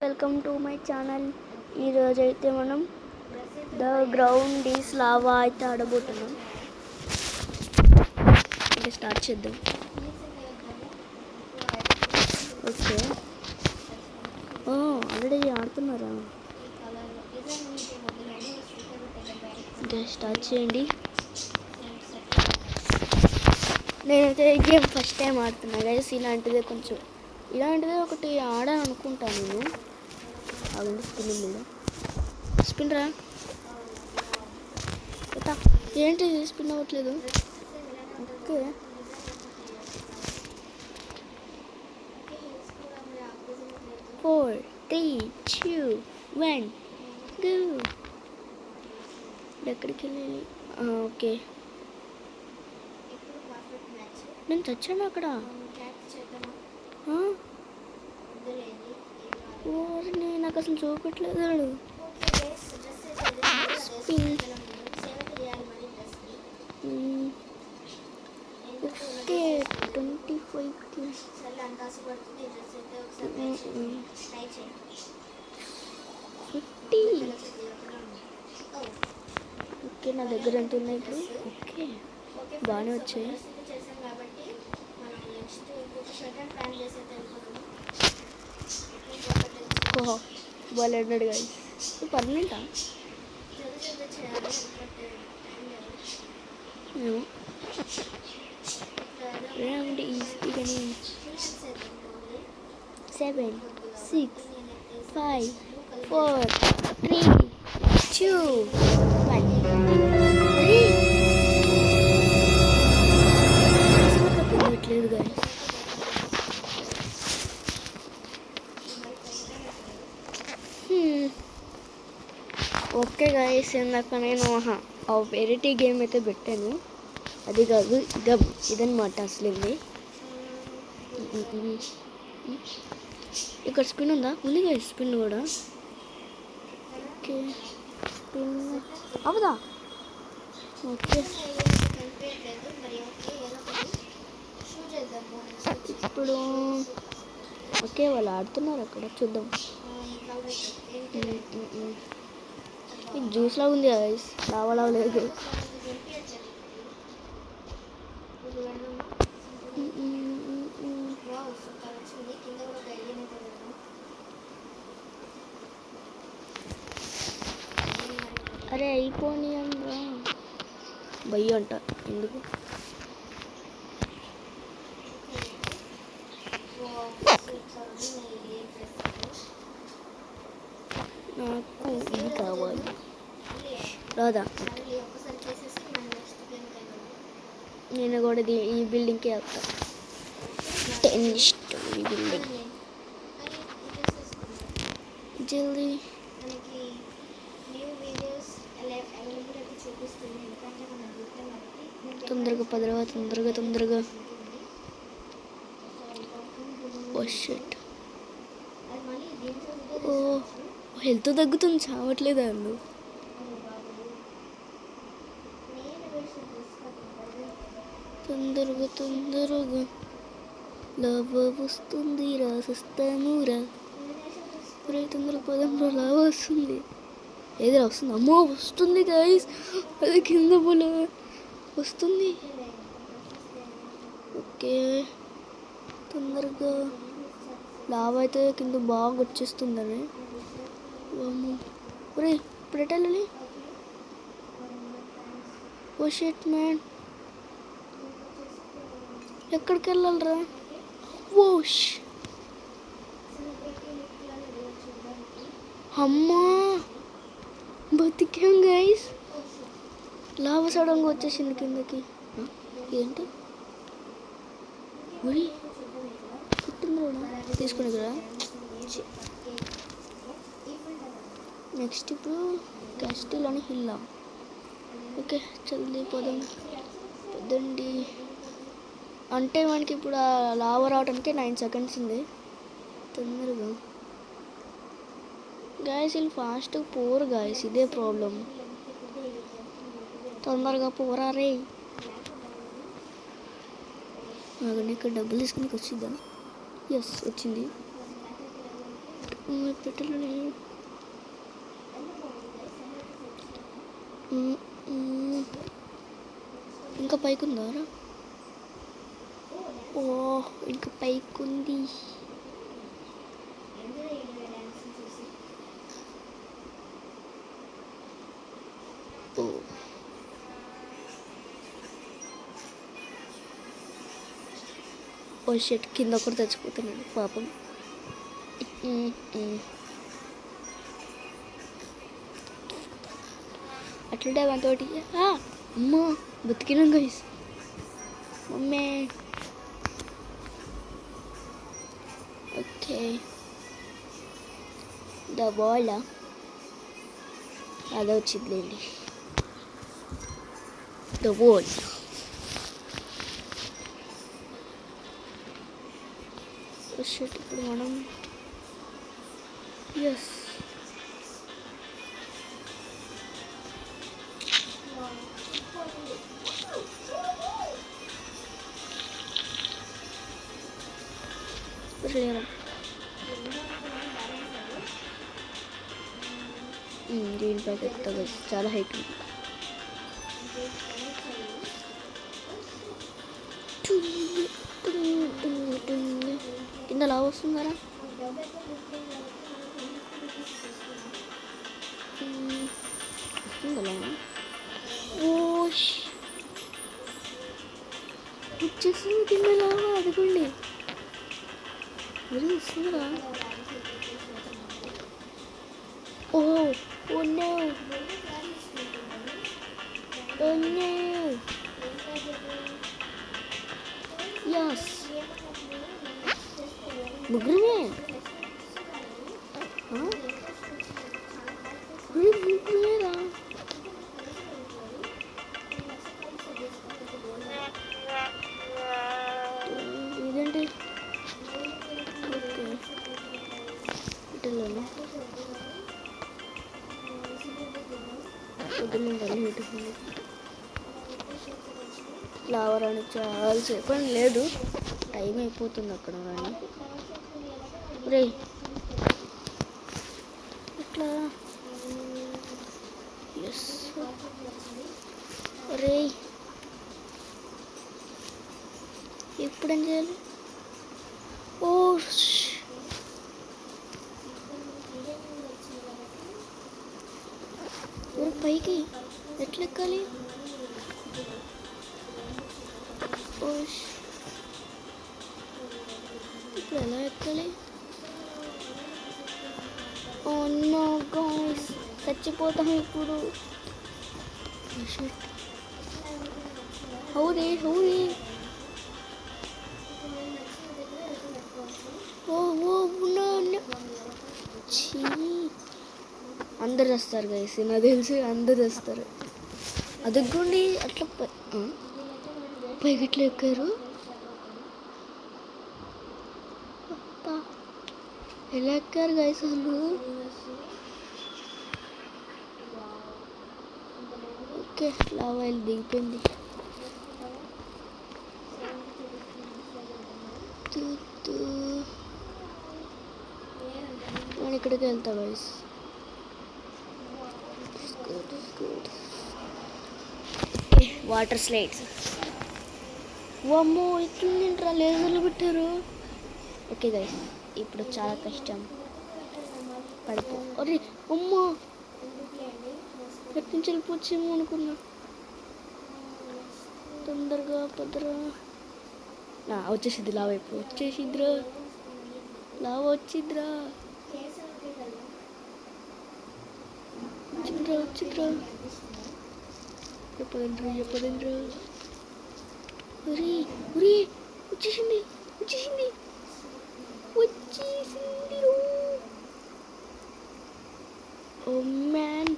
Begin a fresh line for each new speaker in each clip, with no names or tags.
Welcome to my channel. ఈరోజు అయితే మనం ద గ్రౌండ్ ఈస్ లావా అయితే ఆడబోతున్నాం. అంటే స్టార్ట్ చేద్దాం. ఓకే, ఆల్రెడీ ఆడుతున్నారా? ఓకే, స్టార్ట్ చేయండి. నేనైతే ఈ గేమ్ ఫస్ట్ టైం ఆడుతున్నా గైస్. ఇలాంటిదే ఒకటి ఆడాను అనుకుంటాను నేను. ఆగండి, స్పిన్ రా. ఏంటి స్పిన్ అవ్వట్లేదు? Okay, 4, 3, 2, 1 go. ఎక్కడికి వెళ్ళాలి? ఓకే, నేను చచ్చాను అక్కడ. నాకు అసలు చూపట్లేదు. ఓకే, 25కి ఓకే, నా దగ్గర ఎంత ఉన్నాయి ఇప్పుడు? ఓకే, బాగానే వచ్చాయి. ఓహో, బాగా అన్నాడు గాయ. పర్మనెంటా? Round is beginning. 7, 6, 5, 4, 3, 2, 1. లేదు గాయ. ఓకే గాయస్, ఇందాక నేను వెరైటీ గేమ్ అయితే పెట్టాను. అది కాదు, ఇదన్నమాట అసలు. ఇక్కడ స్పిన్ ఉందా? ఉంది గాయస్, స్పిన్ కూడా. ఓకే, స్పిన్ అవదా? ఓకే, ఇప్పుడు ఓకే, వాళ్ళు ఆడుతున్నారు అక్కడ, చూద్దాం. ఇది జ్యూస్ లాగా ఉంది గాయస్, లావలా లేదు. అరే అయిపోని అన్నా భయ్య అంట, ఎందుకు? నాకు ఇది కావాలి. రాదా? నేను కూడా ఈ బిల్డింగ్కి వెళ్తా. 10 స్టోరీ బిల్డింగ్. జల్దీ తొందరగా పదరా, తొందరగా. Oh shit. ఓ, హెల్త్ తగ్గుతుంది, చావట్లేదు వాళ్ళు. తొందరగా లావా వస్తుంది, రాసిస్తానురా. తొందరగా పదంలో లావా వస్తుంది. ఏది వస్తుంది? అమ్మో, వస్తుంది గైస్, అది కింద పోలే వస్తుంది. ఓకే, తొందరగా లావా అయితే కింద బాగా వచ్చేస్తుందని. ఒరే, ఇప్పుడు ఎటు వెళ్ళాలి? ఓ షిట్ మ్యాన్, ఎక్కడికి వెళ్ళాలరా? ఓష్, అమ్మా బతికాం గైస్. లావా సడన్గా వచ్చేసింది కిందకి. ఏంటి పుట్టింది కూడా తీసుకుని కదా. నెక్స్ట్ ఇప్పుడు క్యాస్టిల్ అని హిల్లా. ఓకే, జల్దీ పదండి. అంటే మనకి ఇప్పుడు ఆ లావా రావడానికి 9 సెకండ్స్ ఉంది. తొందరగా గాయస్, వీళ్ళు ఫాస్ట్గా పోరు గాయస్, ఇదే ప్రాబ్లం. తొందరగా పోరా రే. ఇక్కడ డబ్బులు తీసుకుని వచ్చిద్దా? ఎస్, వచ్చింది. పెట్టలే. ఇంకా పైకి ఉందారా? ఓ ఇంకా పైకి ఉంది. ఓ షెట్, కింద ఒకటి తెచ్చిపోతున్నాడు పాపం. అట్లుంటే మనతోటి అమ్మా బతికినాం guys. Mummy okay the ball అదే వచ్చిందిలేండి. The ball shirt. ఇప్పుడు మనం ఎస్ దీనిపైకి ఎక్కువ చాలా హైట్ ఉంది. కింద లావు వస్తుందరా? వస్తుందా? ఓష్ వచ్చేస్తుంది కింద లావా. అదిగోండి వస్తుందిరా. ఓహో oh no oh no yes ముగ్గురమే. ముగ్గురేరా? ఇదేంటి? ఓకే ఇటలోనే వదిలిండాలి. ఇటు లావరానికి చాలాసేపు అని లేదు, టైం అయిపోతుంది అక్కడ. కానీ రే ఇట్లా ఎస్ రే ఎప్పుడేం చేయాలి? ఓ పైకి ఎట్లా ఎక్కాలి? ఇప్పుడు ఎలా ఎక్కాలి? ఓ నో గాయ్స్ చచ్చిపోతాం ఇప్పుడు. హౌరే హౌరే. అందరు వస్తారు గైస్, నాకు తెలిసి అందరు వస్తారు. అదగ్గండి అట్లా పైకి ఎట్లా ఎక్కారు? ఎలా ఎక్కారు గైస్ వాళ్ళు? ఓకే లావా దిగిపోయింది. నేను ఇక్కడికి వెళ్తా గైస్. Water slides. వామ్మో ఇట్లా లేజర్లు పెట్టారు. ఓకే గైస్ ఇప్పుడు చాలా కష్టం. పడిపో. అరే అమ్మా ఎక్కడి నుంచి వెళ్ళిపోవచ్చేమో అనుకున్నా. తొందరగా పదరా. వచ్చేసిద్ది లావా. ఇప్పుడు వచ్చేసిద్దిరా లావా. వచ్చిద్దిరా వచ్చిద్దిరా. చెప్పదండ్రా. ఉరి వచ్చేసింది. Oh man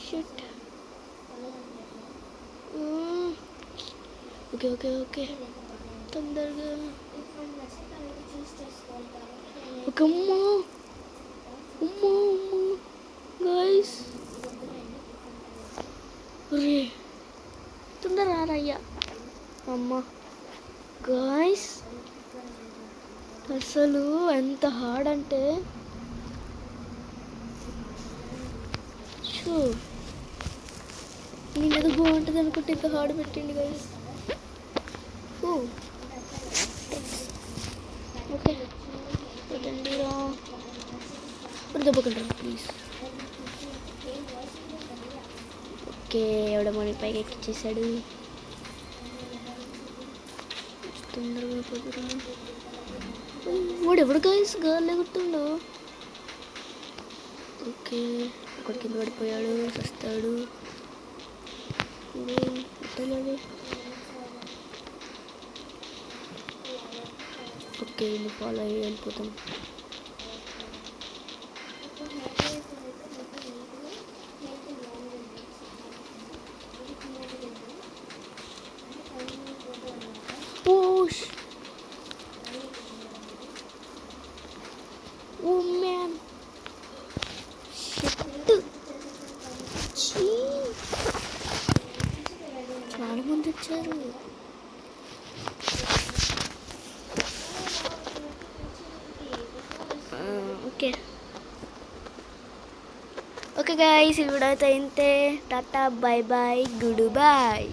shit. ఓకే తొందరగా. ఒక అమ్మా గైస్ తొందరగా రాయ్యా. అమ్మ గాయ్స్ అసలు ఎంత హార్డ్ అంటే షూ నేను ఏదో బాగుంటుంది అనుకుంటే ఇంత హార్డ్ పెట్టండి గైస్. ఓకే పెట్టండి రా, దెబ్బకంటారు ప్లీజ్. ఓకే ఎవడ మనీ పైకి ఎక్కిచ్చేసాడు. తొందరగా పోతురా. వాడు ఎవడు గైస్ గాల్లో ఎగురుతుండో. ఓకే ఒకటి కింద పడిపోయాడు, వస్తాడు. ఎట్టాలి? ఓకే ఇది ఫాలో అయ్యి వెళ్ళిపోతాం. ఓ మ్యాన్ చాలా మంది వచ్చారు. ఓకే ఓకే గాయ్స్, ఈ వీడియో అయితే ఇంతే. Tata bye bye good bye.